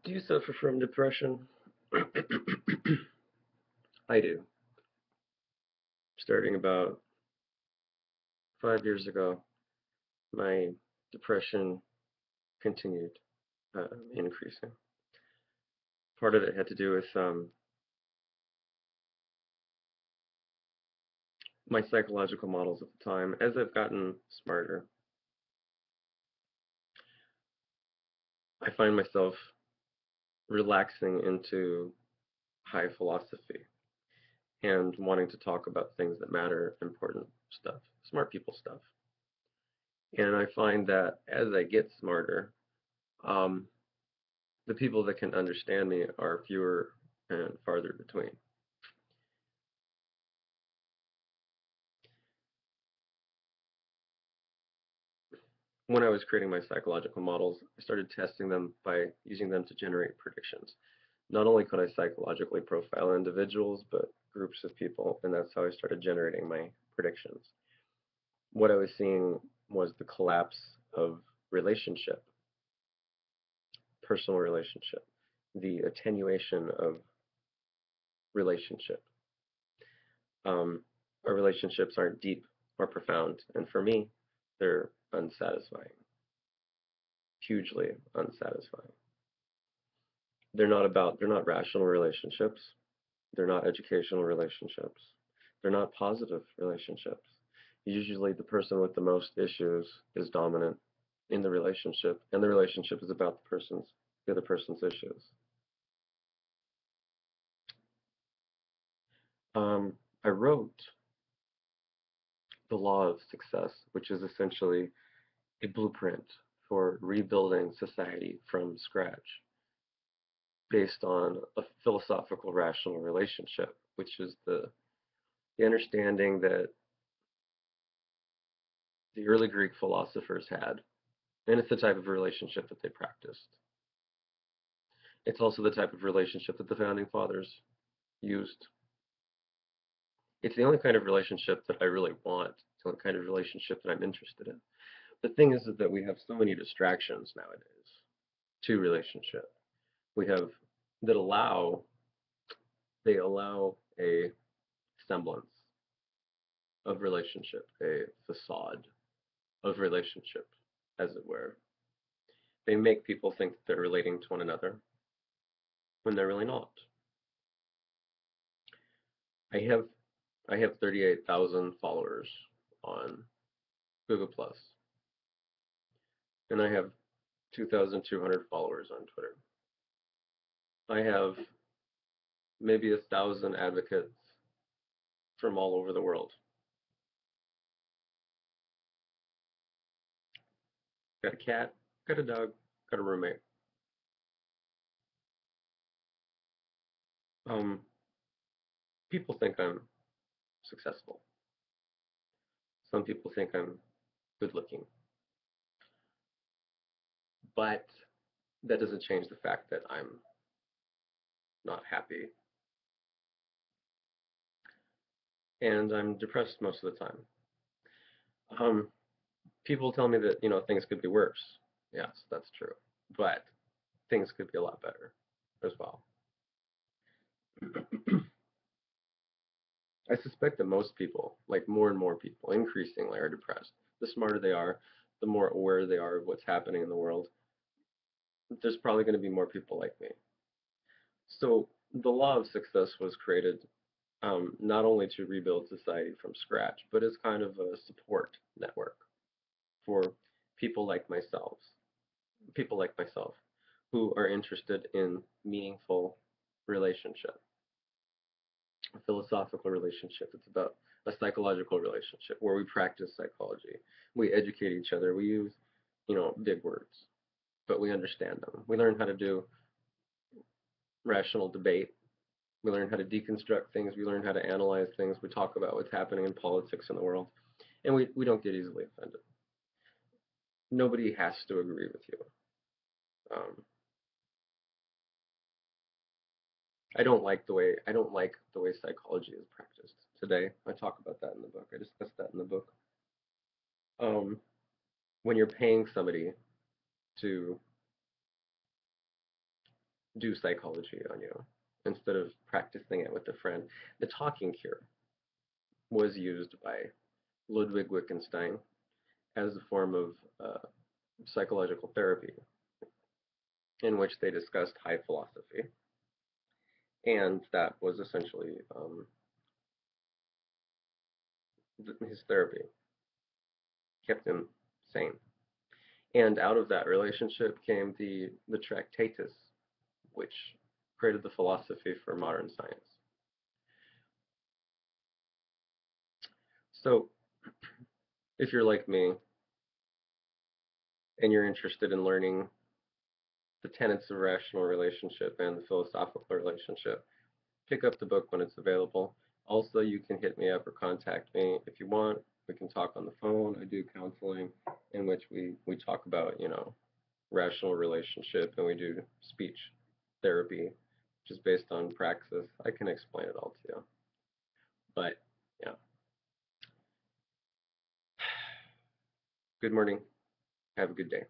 Do you suffer from depression? I do. Starting about 5 years ago, my depression continued increasing. Part of it had to do with my psychological models at the time. As I've gotten smarter, I find myself relaxing into high philosophy and wanting to talk about things that matter, important stuff, smart people stuff. And I find that as I get smarter, um, the people that can understand me are fewer and farther between. When I was creating my psychological models, I started testing them by using them to generate predictions. Not only could I psychologically profile individuals, but groups of people, and that's how I started generating my predictions. What I was seeing was the collapse of relationship, personal relationship, the attenuation of relationship. Our relationships aren't deep or profound, and for me, they're unsatisfying, hugely unsatisfying. They're not rational relationships. They're not educational relationships. They're not positive relationships. Usually the person with the most issues is dominant in the relationship, and the relationship is about the other person's issues. I wrote The Law of Success, which is essentially a blueprint for rebuilding society from scratch based on a philosophical rational relationship, which is the understanding that the early Greek philosophers had, and it's the type of relationship that they practiced. It's also the type of relationship that the founding fathers used. It's the only kind of relationship that I really want. It's the only kind of relationship that I'm interested in. The thing is that we have so many distractions nowadays to relationship. We have that allow they allow a semblance of relationship, a facade of relationship, as it were. They make people think that they're relating to one another when they're really not. I have I have 38,000 followers on Google Plus, and I have 2,200 followers on Twitter. I have maybe 1,000 advocates from all over the world. Got a cat, got a dog, got a roommate. Um, People think I'm successful. Some people think I'm good looking, but that doesn't change the fact that I'm not happy and I'm depressed most of the time. Um, People tell me that things could be worse. Yes, that's true, but things could be a lot better as well. I suspect that most people, like more and more people, increasingly are depressed. The smarter they are, the more aware they are of what's happening in the world. There's probably going to be more people like me. So the law of success was created not only to rebuild society from scratch, but as kind of a support network for people like myself, people like myself, who are interested in meaningful relationship, a philosophical relationship. It's about a psychological relationship where we practice psychology. We educate each other. We use, big words, but we understand them. We learn how to do rational debate. We learn how to deconstruct things. We learn how to analyze things. We talk about what's happening in politics in the world. And we don't get easily offended. Nobody has to agree with you. Um, I don't like the way psychology is practiced today. I talk about that in the book. I discuss that in the book. Um, when you're paying somebody to do psychology on you instead of practicing it with a friend. The talking cure was used by Ludwig Wittgenstein as a form of psychological therapy in which they discussed high philosophy, and that was essentially his therapy, kept him sane. And out of that relationship came the Tractatus, which created the philosophy for modern science. So, if you're like me and you're interested in learning the tenets of rational relationship and the philosophical relationship, pick up the book when it's available. Also, you can hit me up or contact me if you want. We can talk on the phone. I do counseling in which we talk about, rational relationship, and we do speech therapy, which is based on praxis. I can explain it all to you. But yeah, good morning. Have a good day.